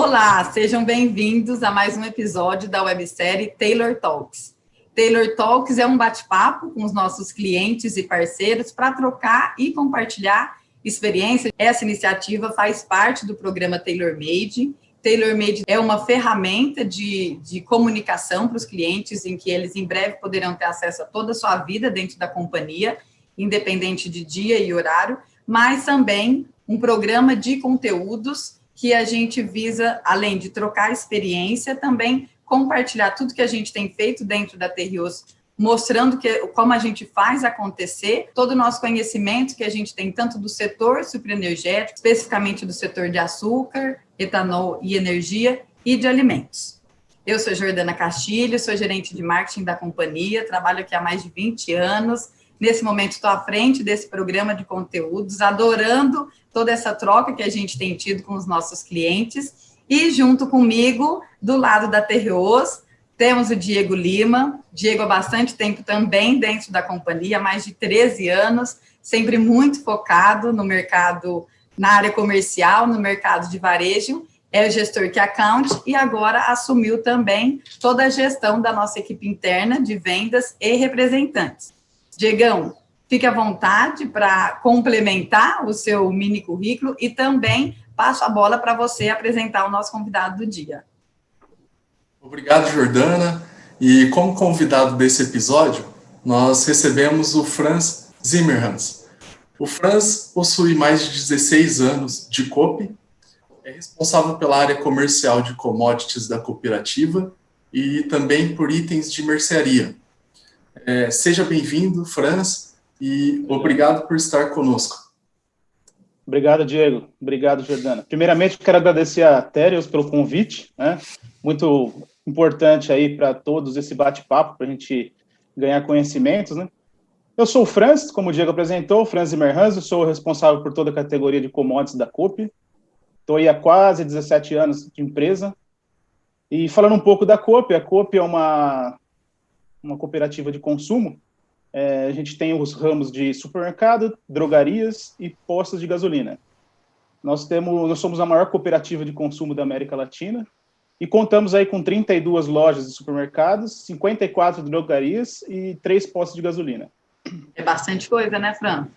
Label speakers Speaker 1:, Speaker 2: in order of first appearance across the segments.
Speaker 1: Olá, sejam bem-vindos a mais um episódio da websérie Taylor Talks. Taylor Talks é um bate-papo com os nossos clientes e parceiros para trocar e compartilhar experiências. Essa iniciativa faz parte do programa Taylor Made. Taylor Made é uma ferramenta de comunicação para os clientes, em que eles em breve poderão ter acesso a toda a sua vida dentro da companhia, independente de dia e horário, mas também um programa de conteúdos que a gente visa, além de trocar experiência, também compartilhar tudo que a gente tem feito dentro da Terios, mostrando como a gente faz acontecer, todo o nosso conhecimento que a gente tem, tanto do setor sucroenergético, especificamente do setor de açúcar, etanol e energia, e de alimentos. Eu sou Jordana Castilho, sou gerente de marketing da companhia, trabalho aqui há mais de 20 anos. Nesse momento, estou à frente desse programa de conteúdos, adorando toda essa troca que a gente tem tido com os nossos clientes. E junto comigo, do lado da Terios, temos o Diego Lima. Diego há bastante tempo também dentro da companhia, há mais de 13 anos, sempre muito focado no mercado, na área comercial, no mercado de varejo. É o gestor Key Account e agora assumiu também toda a gestão da nossa equipe interna de vendas e representantes. Diegão, fique à vontade para complementar o seu mini currículo e também passo a bola para você apresentar o nosso convidado do dia.
Speaker 2: Obrigado, Jordana. E como convidado desse episódio, nós recebemos o Franz Zimmerhans. O Franz possui mais de 16 anos de Coop, é responsável pela área comercial de commodities da cooperativa e também por itens de mercearia. Seja bem-vindo, Franz, e obrigado por estar conosco.
Speaker 3: Obrigado, Diego. Obrigado, Jordana. Primeiramente, quero agradecer a Terios pelo convite, né? Muito importante aí para todos esse bate-papo, para a gente ganhar conhecimentos, né? Eu sou o Franz, como o Diego apresentou, Franz Zimmerhans, eu sou responsável por toda a categoria de commodities da Coop. Estou aí há quase 17 anos de empresa. E falando um pouco da Coop, a Coop é uma cooperativa de consumo. A gente tem os ramos de supermercado, drogarias e postos de gasolina. Nós somos a maior cooperativa de consumo da América Latina e contamos aí com 32 lojas de supermercados, 54 drogarias e 3 postos de gasolina.
Speaker 1: É bastante coisa, né, Fran?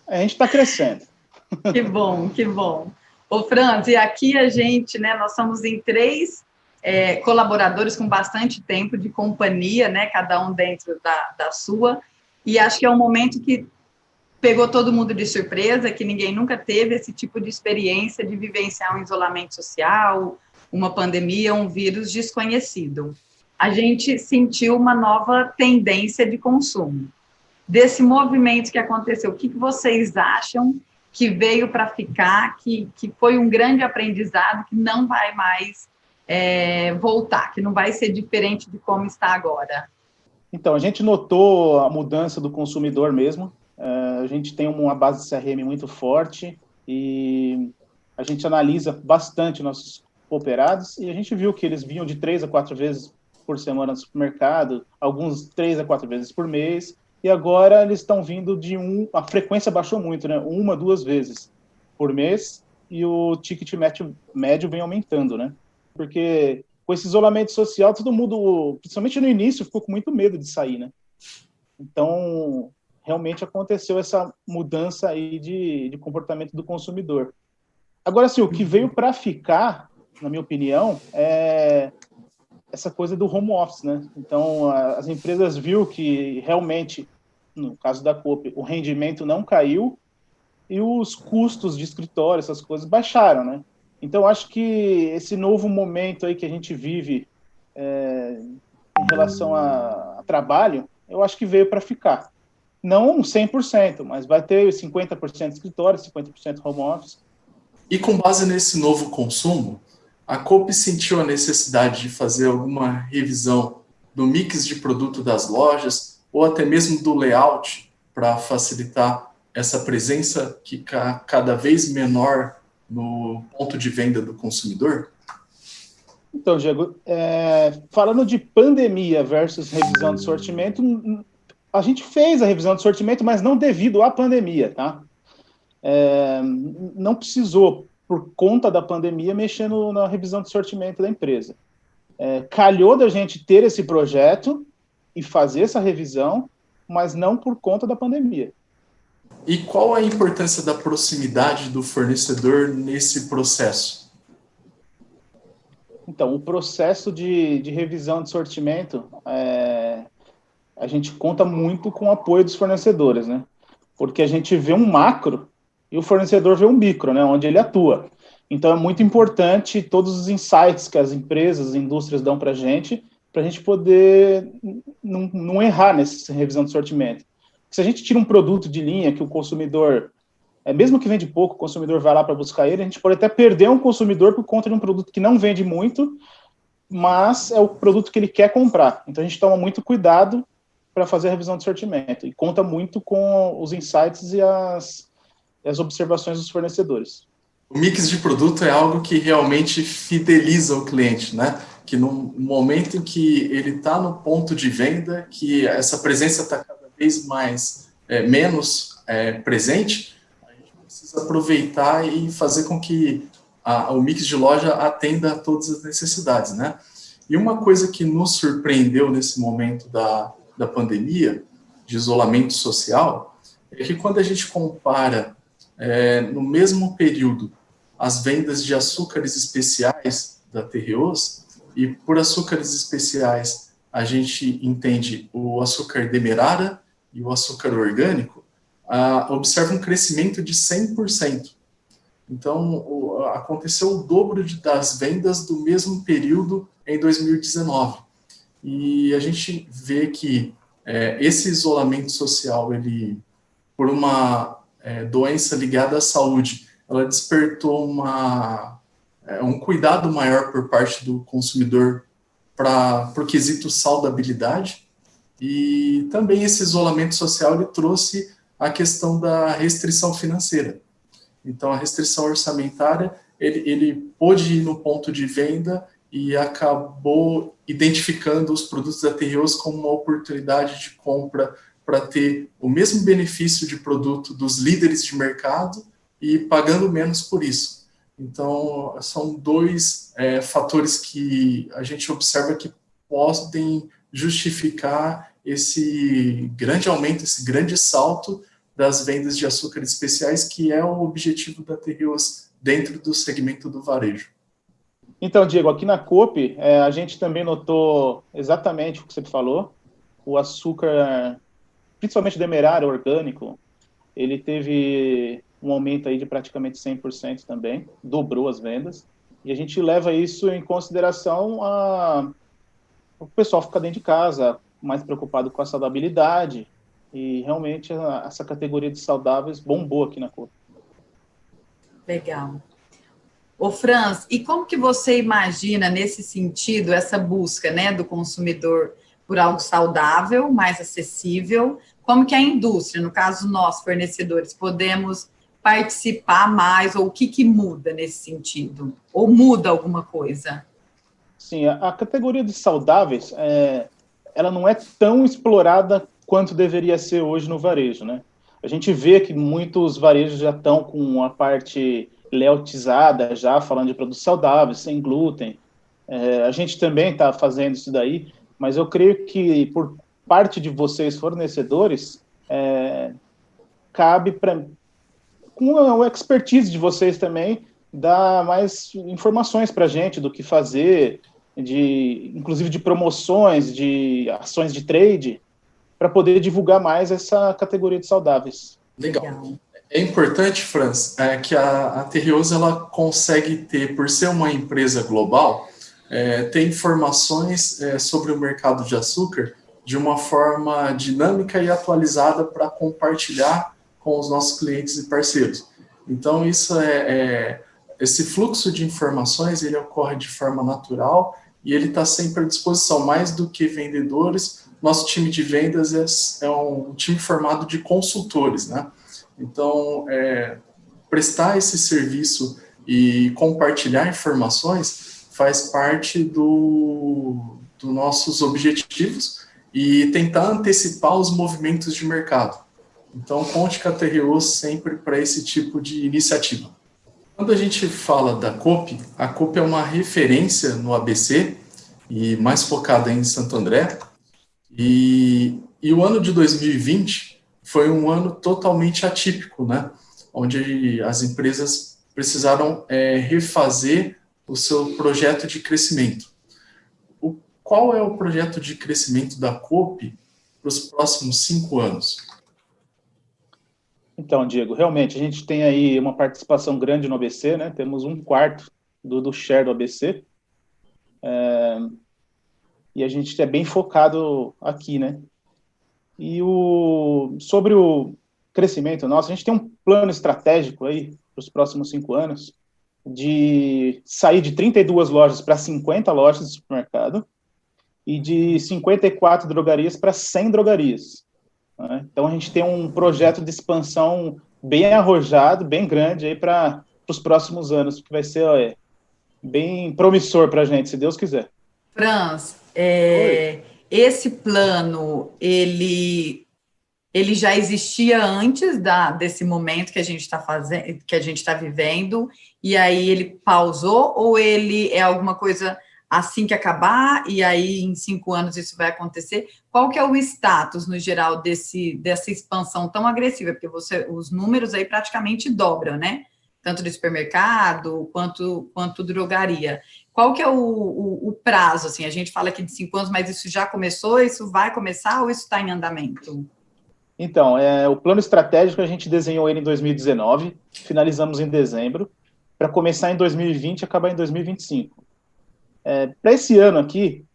Speaker 3: A gente está crescendo.
Speaker 1: Que bom, que bom. Ô, Franz, e aqui a gente, né, nós somos em 3 colaboradores com bastante tempo de companhia, né, cada um dentro da sua, e acho que é um momento que pegou todo mundo de surpresa, que ninguém nunca teve esse tipo de experiência de vivenciar um isolamento social, uma pandemia, um vírus desconhecido. A gente sentiu uma nova tendência de consumo. Desse movimento que aconteceu, o que vocês acham que veio para ficar, que foi um grande aprendizado, que não vai mais voltar, que não vai ser diferente de como está agora?
Speaker 3: Então, a gente notou a mudança do consumidor mesmo. A gente tem uma base de CRM muito forte e a gente analisa bastante nossos cooperados e a gente viu que eles vinham de 3 a 4 vezes por semana no supermercado, alguns 3 a 4 vezes por mês, e agora eles estão vindo a frequência baixou muito, né? 1, 2 vezes por mês, e o ticket médio vem aumentando, né? Porque com esse isolamento social, todo mundo, principalmente no início, ficou com muito medo de sair, né? Então, realmente aconteceu essa mudança aí de comportamento do consumidor. Agora, assim, o que veio para ficar, na minha opinião, é essa coisa do home office, né? Então, as empresas viram que realmente, no caso da Coop, o rendimento não caiu e os custos de escritório, essas coisas, baixaram, né? Então, acho que esse novo momento aí que a gente vive em relação a trabalho, eu acho que veio para ficar. Não 100%, mas vai ter 50% escritório, 50% home office.
Speaker 2: E com base nesse novo consumo, a Coop sentiu a necessidade de fazer alguma revisão do mix de produto das lojas ou até mesmo do layout para facilitar essa presença que cada vez menor no ponto de venda do consumidor?
Speaker 3: Então, Diego, falando de pandemia versus revisão de sortimento, a gente fez a revisão de sortimento, mas não devido à pandemia, tá? Não precisou, por conta da pandemia, mexendo na revisão de sortimento da empresa. Calhou da gente ter esse projeto e fazer essa revisão, mas não por conta da pandemia.
Speaker 2: E qual a importância da proximidade do fornecedor nesse processo?
Speaker 3: Então, o processo de revisão de sortimento, a gente conta muito com o apoio dos fornecedores, né? Porque a gente vê um macro e o fornecedor vê um micro, né? Onde ele atua. Então, é muito importante todos os insights que as empresas, as indústrias dão para a gente poder não errar nessa revisão de sortimento. Se a gente tira um produto de linha que o consumidor, mesmo que vende pouco, o consumidor vai lá para buscar ele, a gente pode até perder um consumidor por conta de um produto que não vende muito, mas é o produto que ele quer comprar. Então, a gente toma muito cuidado para fazer a revisão de sortimento e conta muito com os insights e as observações dos fornecedores.
Speaker 2: O mix de produto é algo que realmente fideliza o cliente, né? Que no momento em que ele está no ponto de venda, que essa presença está cada vez mais menos presente, a gente precisa aproveitar e fazer com que o mix de loja atenda a todas as necessidades, né? E uma coisa que nos surpreendeu nesse momento da pandemia, de isolamento social, é que quando a gente compara no mesmo período as vendas de açúcares especiais da Terreos, e por açúcares especiais a gente entende o açúcar demerara e o açúcar orgânico, observa um crescimento de 100%. Então, aconteceu o dobro das vendas do mesmo período em 2019. E a gente vê que esse isolamento social, ele, por uma doença ligada à saúde, ela despertou um cuidado maior por parte do consumidor para o quesito saudabilidade, e também esse isolamento social ele trouxe a questão da restrição financeira. Então, a restrição orçamentária, ele pôde ir no ponto de venda e acabou identificando os produtos da Terreos como uma oportunidade de compra para ter o mesmo benefício de produto dos líderes de mercado e pagando menos por isso. Então, são dois fatores que a gente observa que podem justificar esse grande aumento, esse grande salto das vendas de açúcares especiais, que é o objetivo da Terreos dentro do segmento do varejo.
Speaker 3: Então, Diego, aqui na Coop, a gente também notou exatamente o que você falou. O açúcar, principalmente demerara, orgânico, ele teve um aumento aí de praticamente 100% também, dobrou as vendas, e a gente leva isso em consideração o pessoal ficar dentro de casa, mais preocupado com a saudabilidade, e realmente essa categoria de saudáveis bombou aqui na Coop.
Speaker 1: Legal. Ô Franz, e como que você imagina nesse sentido essa busca, né, do consumidor por algo saudável, mais acessível? Como que a indústria, no caso nós, fornecedores, podemos participar mais, ou o que muda nesse sentido? Ou muda alguma coisa?
Speaker 3: Sim, a categoria de saudáveis, ela não é tão explorada quanto deveria ser hoje no varejo, né? A gente vê que muitos varejos já estão com a parte layoutizada, já falando de produtos saudáveis, sem glúten. A gente também está fazendo isso daí, mas eu creio que por parte de vocês, fornecedores, cabe com a expertise de vocês também, dar mais informações para a gente do que fazer, inclusive de promoções, de ações de trade, para poder divulgar mais essa categoria de saudáveis.
Speaker 2: Legal. É importante, Franz, que a Terreos ela consegue ter, por ser uma empresa global, ter informações sobre o mercado de açúcar de uma forma dinâmica e atualizada para compartilhar com os nossos clientes e parceiros. Então, esse fluxo de informações, ele ocorre de forma natural e ele está sempre à disposição. Mais do que vendedores, nosso time de vendas é um time formado de consultores, né? Então, prestar esse serviço e compartilhar informações faz parte dos nossos objetivos e tentar antecipar os movimentos de mercado. Então, conte com a Terreos sempre para esse tipo de iniciativa. Quando a gente fala da Coop, a Coop é uma referência no ABC e mais focada em Santo André. E o ano de 2020 foi um ano totalmente atípico, né? Onde as empresas precisaram refazer o seu projeto de crescimento. Qual é o projeto de crescimento da Coop para os próximos 5 anos?
Speaker 3: Então, Diego, realmente, a gente tem aí uma participação grande no ABC, né? Temos 1/4 do share do ABC. E a gente é bem focado aqui, né? E sobre o crescimento nosso, a gente tem um plano estratégico aí para os próximos 5 anos de sair de 32 lojas para 50 lojas de supermercado e de 54 drogarias para 100 drogarias. Né? Então, a gente tem um projeto de expansão bem arrojado, bem grande aí para os próximos anos, que vai ser bem promissor para a gente, se Deus quiser.
Speaker 1: Franz, esse plano, ele já existia antes desse momento que a gente está fazendo, que a gente está vivendo, e aí ele pausou, ou ele é alguma coisa assim que acabar, e aí em 5 anos isso vai acontecer? Qual que é o status, no geral, dessa expansão tão agressiva? Porque os números aí praticamente dobram, né? Tanto de supermercado quanto drogaria. Qual que é o prazo? Assim, a gente fala aqui de 5 anos, mas isso já começou, isso vai começar ou isso está em andamento?
Speaker 3: Então, o plano estratégico a gente desenhou ele em 2019, finalizamos em dezembro, para começar em 2020 e acabar em 2025. Para esse ano aqui,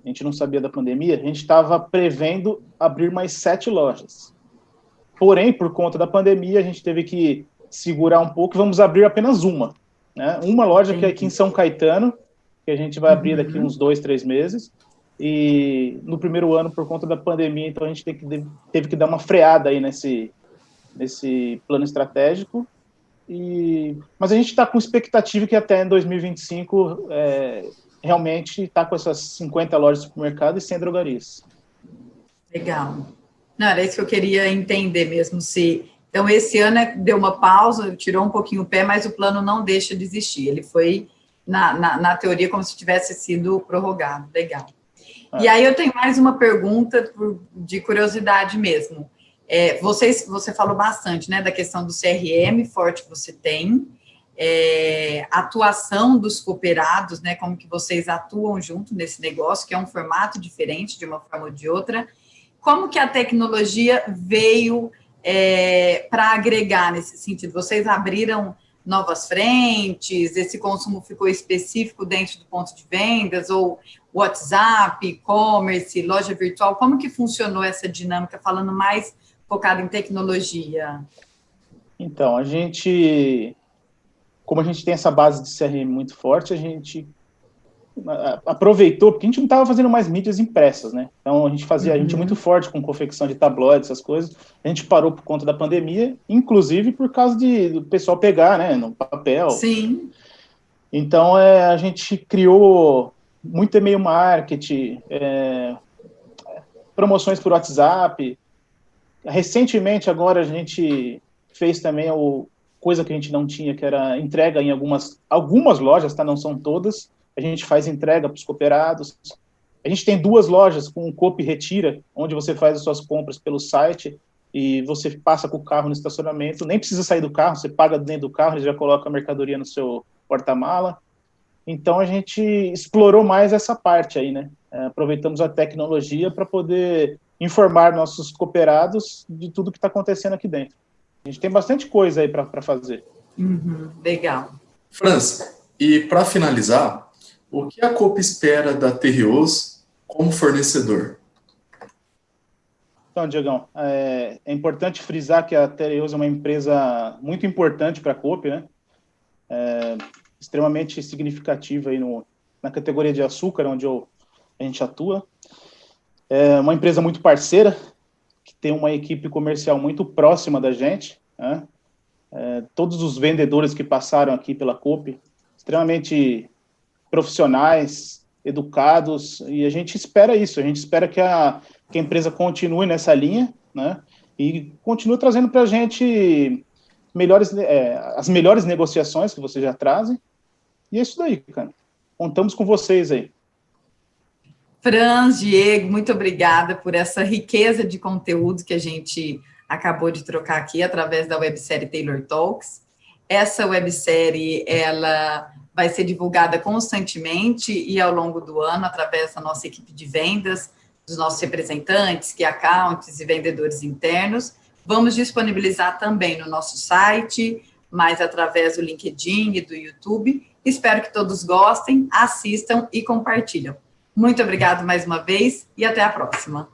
Speaker 3: a gente não sabia da pandemia, a gente estava prevendo abrir mais 7 lojas. Porém, por conta da pandemia, a gente teve que segurar um pouco e vamos abrir apenas uma. Né? Uma loja que é aqui em São Caetano, que a gente vai abrir daqui uns 2, 3 meses. E no primeiro ano, por conta da pandemia, então a gente teve que dar uma freada aí nesse plano estratégico. Mas a gente está com expectativa que até em 2025 realmente está com essas 50 lojas de supermercado e 100 drogarias.
Speaker 1: Legal. Não, era isso que eu queria entender mesmo, se... Então, esse ano deu uma pausa, tirou um pouquinho o pé, mas o plano não deixa de existir. Ele foi, na teoria, como se tivesse sido prorrogado. Legal. E aí eu tenho mais uma pergunta de curiosidade mesmo. Você falou bastante, né, da questão do CRM forte que você tem, atuação dos cooperados, né, como que vocês atuam junto nesse negócio, que é um formato diferente de uma forma ou de outra. Como que a tecnologia veio para agregar nesse sentido? Vocês abriram novas frentes, esse consumo ficou específico dentro do ponto de vendas, ou WhatsApp, e-commerce, loja virtual? Como que funcionou essa dinâmica, falando mais focado em tecnologia?
Speaker 3: Então, como a gente tem essa base de CRM muito forte, a gente aproveitou, porque a gente não estava fazendo mais mídias impressas, né? Então, a gente é muito forte com confecção de tabloides, essas coisas. A gente parou por conta da pandemia, inclusive por causa do pessoal pegar, né, no papel.
Speaker 1: Sim.
Speaker 3: Então, a gente criou muito e-mail marketing, promoções por WhatsApp. Recentemente, agora, a gente fez também coisa que a gente não tinha, que era entrega em algumas lojas, tá? Não são todas. A gente faz entrega para os cooperados. A gente tem 2 lojas com Coop Retira, onde você faz as suas compras pelo site e você passa com o carro no estacionamento. Nem precisa sair do carro, você paga dentro do carro, ele já coloca a mercadoria no seu porta-mala. Então, a gente explorou mais essa parte aí, né? Aproveitamos a tecnologia para poder informar nossos cooperados de tudo que está acontecendo aqui dentro. A gente tem bastante coisa aí para fazer.
Speaker 1: Legal.
Speaker 2: Franz, e para finalizar, o que a Coop espera da Terrioz como fornecedor?
Speaker 3: Então, Diegão, é importante frisar que a Terrioz é uma empresa muito importante para a Coop, né? Extremamente significativa aí na categoria de açúcar, onde a gente atua. É uma empresa muito parceira, que tem uma equipe comercial muito próxima da gente, né? Todos os vendedores que passaram aqui pela Coop, extremamente profissionais, educados, e a gente espera isso, a gente espera que a empresa continue nessa linha, né, e continue trazendo para a gente as melhores negociações que vocês já trazem. E é isso daí, cara. Contamos com vocês aí.
Speaker 1: Franz, Diego, muito obrigada por essa riqueza de conteúdo que a gente acabou de trocar aqui através da websérie Taylor Talks. Essa websérie, ela vai ser divulgada constantemente e ao longo do ano através da nossa equipe de vendas, dos nossos representantes, key accounts e vendedores internos. Vamos disponibilizar também no nosso site, mas através do LinkedIn e do YouTube. Espero que todos gostem, assistam e compartilham. Muito obrigado mais uma vez e até a próxima.